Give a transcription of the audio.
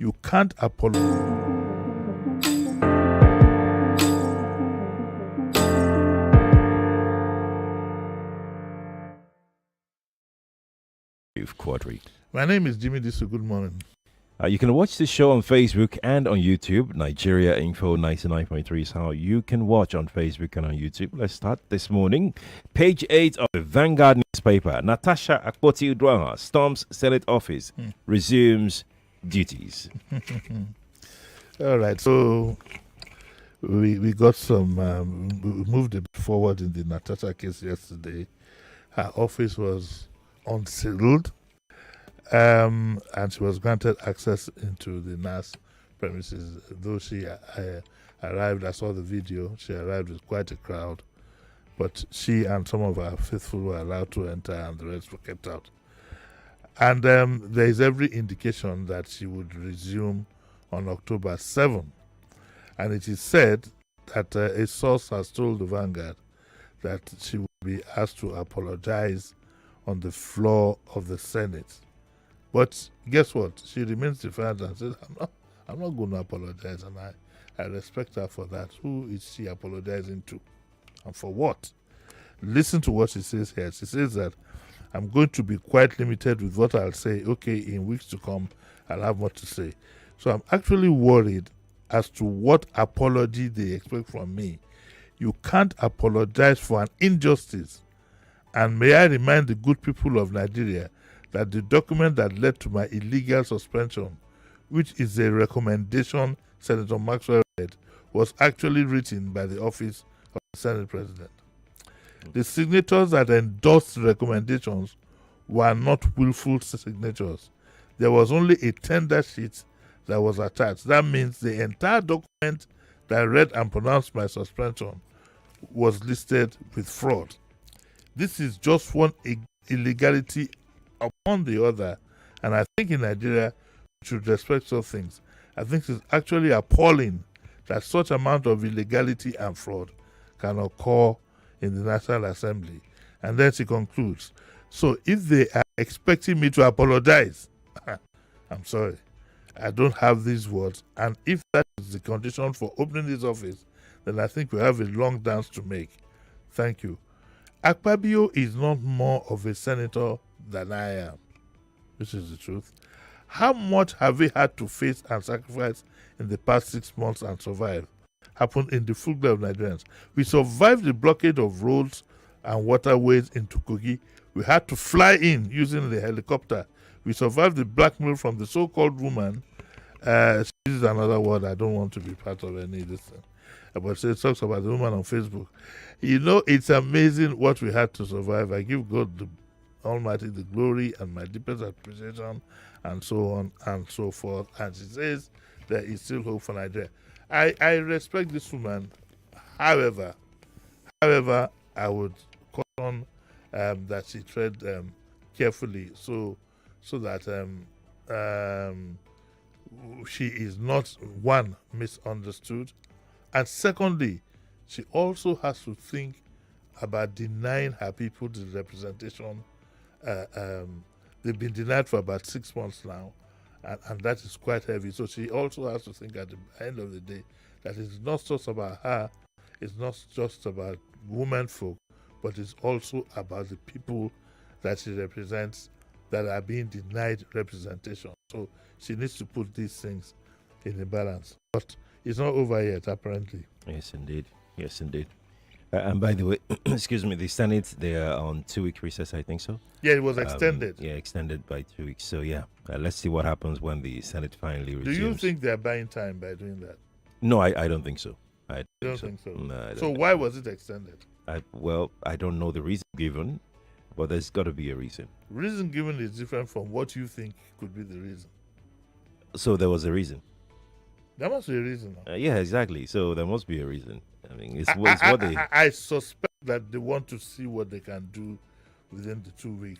You can't apologize. Quadri. My name is Jimmy Disu. Good morning. You can watch the show on Facebook and on YouTube. Nigeria Info 99.3 is how you can watch on Facebook and on YouTube. Let's start this morning. Page 8 of the Vanguard newspaper. Natasha Akpoti-Uduaghan storms Senate office, resumes duties. All right. So we got some, we moved it forward in the Natasha case yesterday. Her office was unsealed. And she was granted access into the NAS premises. Though she arrived, I saw the video, she arrived with quite a crowd. But she and some of her faithful were allowed to enter and the rest were kept out. And there is every indication that she would resume on October 7. And it is said that a source has told the Vanguard that she will be asked to apologize on the floor of the Senate. But guess what? She remains defiant and says, I'm not going to apologize, and I respect her for that. Who is she apologizing to? And for what? Listen to what she says here. She says that I'm going to be quite limited with what I'll say. Okay, in weeks to come, I'll have more to say. So I'm actually worried as to what apology they expect from me. You can't apologize for an injustice. And may I remind the good people of Nigeria that the document that led to my illegal suspension, which is a recommendation Senator Maxwell read, was actually written by the office of the Senate President. The signatures that endorsed the recommendations were not willful signatures. There was only a tender sheet that was attached. That means the entire document that read and pronounced my suspension was listed with fraud. This is just one illegality upon the other, and I think in Nigeria we should respect such things. I think it's actually appalling that such amount of illegality and fraud can occur in the National Assembly. And then she concludes, so if they are expecting me to apologize, I'm sorry, I don't have these words, and if that is the condition for opening this office, then I think we have a long dance to make. Thank you. Akpabio is not more of a senator than I am. This is the truth. How much have we had to face and sacrifice in the past 6 months and survive? Happened in the full glow of Nigerians. We survived the blockade of roads and waterways into Kogi. We had to fly in using the helicopter. We survived the blackmail from the so-called woman. This is another word. I don't want to be part of any of this thing. But it talks about the woman on Facebook. You know, it's amazing what we had to survive. I give God the Almighty the glory and my deepest appreciation, and so on and so forth. And she says there is still hope for Nigeria. I respect this woman. However, I would caution that she tread carefully so that she is not, one, misunderstood, and secondly, she also has to think about denying her people the representation. They've been denied for about 6 months now, and that is quite heavy. So she also has to think at the end of the day that it's not just about her, it's not just about women folk, but it's also about the people that she represents that are being denied representation. So she needs to put these things in a balance. But it's not over yet, apparently. Yes, indeed. Yes, indeed. And by the way, excuse me, the Senate, they are on 2-week recess, I think so. Yeah, it was extended. Extended by 2 weeks. So, yeah, let's see what happens when the Senate finally resumes. Do you think they're buying time by doing that? No, I don't think so. I don't think so. No, I don't so think why so. was it extended? I don't know the reason given, but there's got to be a reason. Reason given is different from what you think could be the reason. So there was a reason. There must be a reason. Yeah, exactly. So there must be a reason. I mean, it's what they... I suspect that they want to see what they can do within the 2 weeks.